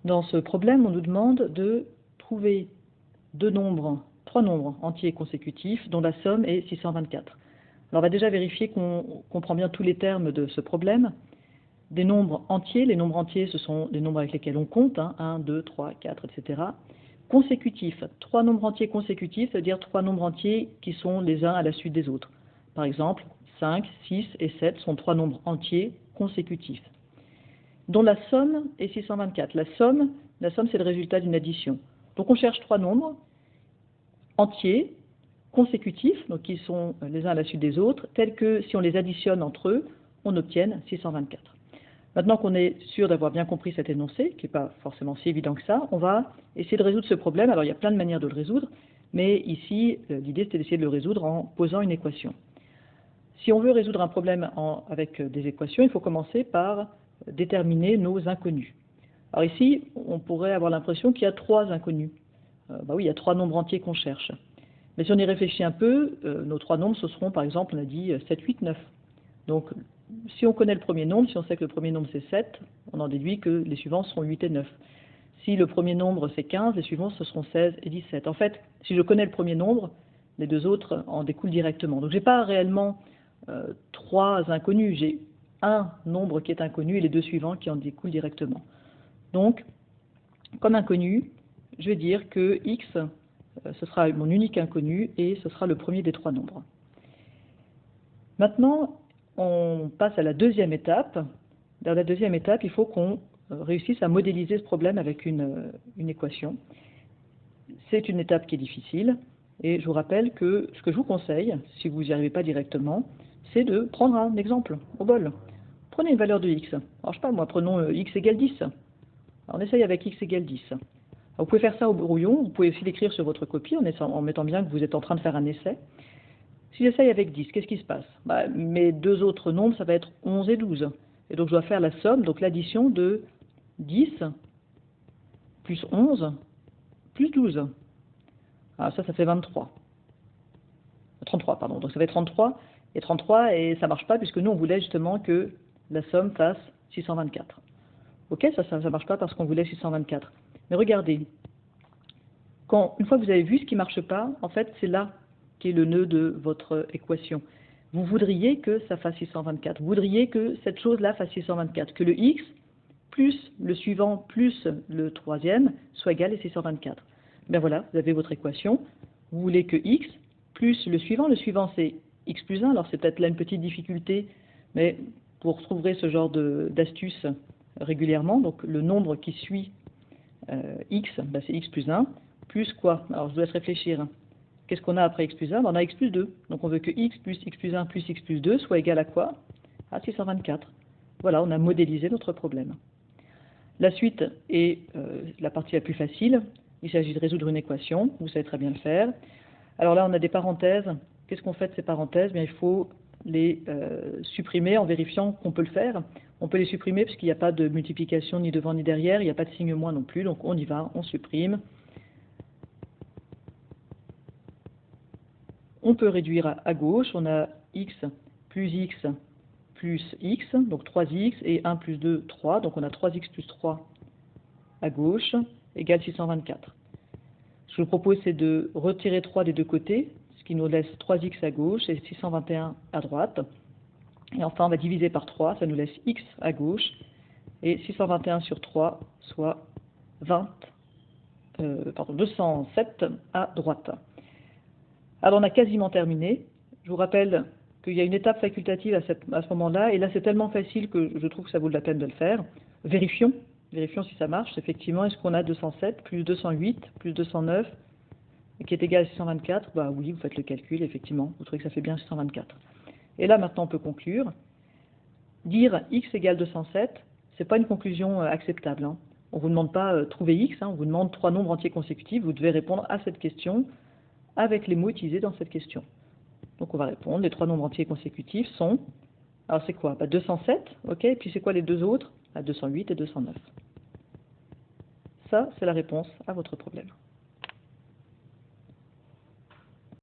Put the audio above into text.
Dans ce problème, on nous demande de trouver trois nombres entiers consécutifs dont la somme est 624. Alors on va déjà vérifier qu'on comprend bien tous les termes de ce problème. Des nombres entiers, les nombres entiers ce sont les nombres avec lesquels on compte, 1, 2, 3, 4, etc. Consécutifs, trois nombres entiers consécutifs, c'est-à-dire trois nombres entiers qui sont les uns à la suite des autres. Par exemple, 5, 6 et 7 sont trois nombres entiers consécutifs, dont la somme est 624. La somme c'est le résultat d'une addition. Donc on cherche trois nombres entiers, consécutifs, donc qui sont les uns à la suite des autres, tels que si on les additionne entre eux, on obtienne 624. Maintenant qu'on est sûr d'avoir bien compris cet énoncé, qui n'est pas forcément si évident que ça, on va essayer de résoudre ce problème. Alors il y a plein de manières de le résoudre, mais ici l'idée c'était d'essayer de le résoudre en posant une équation. Si on veut résoudre un problème avec des équations, il faut commencer par déterminer nos inconnus. Alors ici, on pourrait avoir l'impression qu'il y a trois inconnus. Oui, il y a trois nombres entiers qu'on cherche. Mais si on y réfléchit un peu, nos trois nombres, ce seront par exemple, on a dit 7, 8, 9. Donc, si on connaît le premier nombre, si on sait que le premier nombre c'est 7, on en déduit que les suivants seront 8 et 9. Si le premier nombre c'est 15, les suivants ce seront 16 et 17. En fait, si je connais le premier nombre, les deux autres en découlent directement. Donc, je n'ai pas réellement trois inconnus, j'ai un nombre qui est inconnu et les deux suivants qui en découlent directement. Donc, comme inconnu, je vais dire que x, ce sera mon unique inconnu et ce sera le premier des trois nombres. Maintenant, on passe à la deuxième étape. Dans la deuxième étape, il faut qu'on réussisse à modéliser ce problème avec une équation. C'est une étape qui est difficile et je vous rappelle que ce que je vous conseille, si vous n'y arrivez pas directement, c'est de prendre un exemple au bol. Prenez une valeur de x. Alors, je sais pas, moi, prenons x égale 10. Alors, on essaye avec x égale 10. Alors, vous pouvez faire ça au brouillon, vous pouvez aussi l'écrire sur votre copie en mettant bien que vous êtes en train de faire un essai. Si j'essaye avec 10, qu'est-ce qui se passe? Mes deux autres nombres, ça va être 11 et 12. Et donc, je dois faire la somme, donc l'addition de 10 plus 11 plus 12. Alors ça fait 23. 33, pardon. Donc ça fait 33. Et 33, et ça ne marche pas, puisque nous, on voulait justement que la somme fasse 624. Ok, ça ne marche pas parce qu'on voulait 624. Mais regardez, une fois que vous avez vu ce qui ne marche pas, en fait, c'est là qu'est le nœud de votre équation. Vous voudriez que ça fasse 624. Vous voudriez que cette chose-là fasse 624. Que le x plus le suivant plus le troisième soit égal à 624. Ben voilà, vous avez votre équation. Vous voulez que x plus le suivant c'est x plus 1. Alors c'est peut-être là une petite difficulté, mais vous retrouverez ce genre d'astuce régulièrement. Donc le nombre qui suit x, c'est x plus 1, plus quoi? Alors je vous laisse réfléchir. Qu'est-ce qu'on a après x plus 1? On a x plus 2. Donc on veut que x plus x plus 2 soit égal à quoi? À 624. Voilà, on a modélisé notre problème. La suite est la partie la plus facile. Il s'agit de résoudre une équation. Vous savez très bien le faire. Alors là, on a des parenthèses. Qu'est-ce qu'on fait de ces parenthèses? Bien, il faut les supprimer en vérifiant qu'on peut le faire. On peut les supprimer parce qu'il n'y a pas de multiplication ni devant ni derrière. Il n'y a pas de signe moins non plus. Donc on y va, on supprime. On peut réduire à gauche. On a x plus x, donc 3x, et 1 plus 2, 3. Donc on a 3x plus 3 à gauche, égale 624. Ce que je vous propose, c'est de retirer 3 des deux côtés, ce qui nous laisse 3x à gauche et 621 à droite. Et enfin, on va diviser par 3, ça nous laisse x à gauche, et 621 sur 3, soit 207 à droite. Alors on a quasiment terminé. Je vous rappelle qu'il y a une étape facultative à ce moment-là, et là c'est tellement facile que je trouve que ça vaut la peine de le faire. Vérifions si ça marche. Effectivement, est-ce qu'on a 207 plus 208 plus 209 qui est égal à 624? Oui, vous faites le calcul, effectivement, vous trouvez que ça fait bien 624. Et là maintenant on peut conclure. Dire x égale 207, c'est pas une conclusion acceptable. On ne vous demande pas trouver x, on vous demande trois nombres entiers consécutifs, vous devez répondre à cette question avec les mots utilisés dans cette question. Donc on va répondre, les trois nombres entiers consécutifs sont, alors c'est quoi? 207, ok, et puis c'est quoi les deux autres? 208 et 209. Ça, c'est la réponse à votre problème.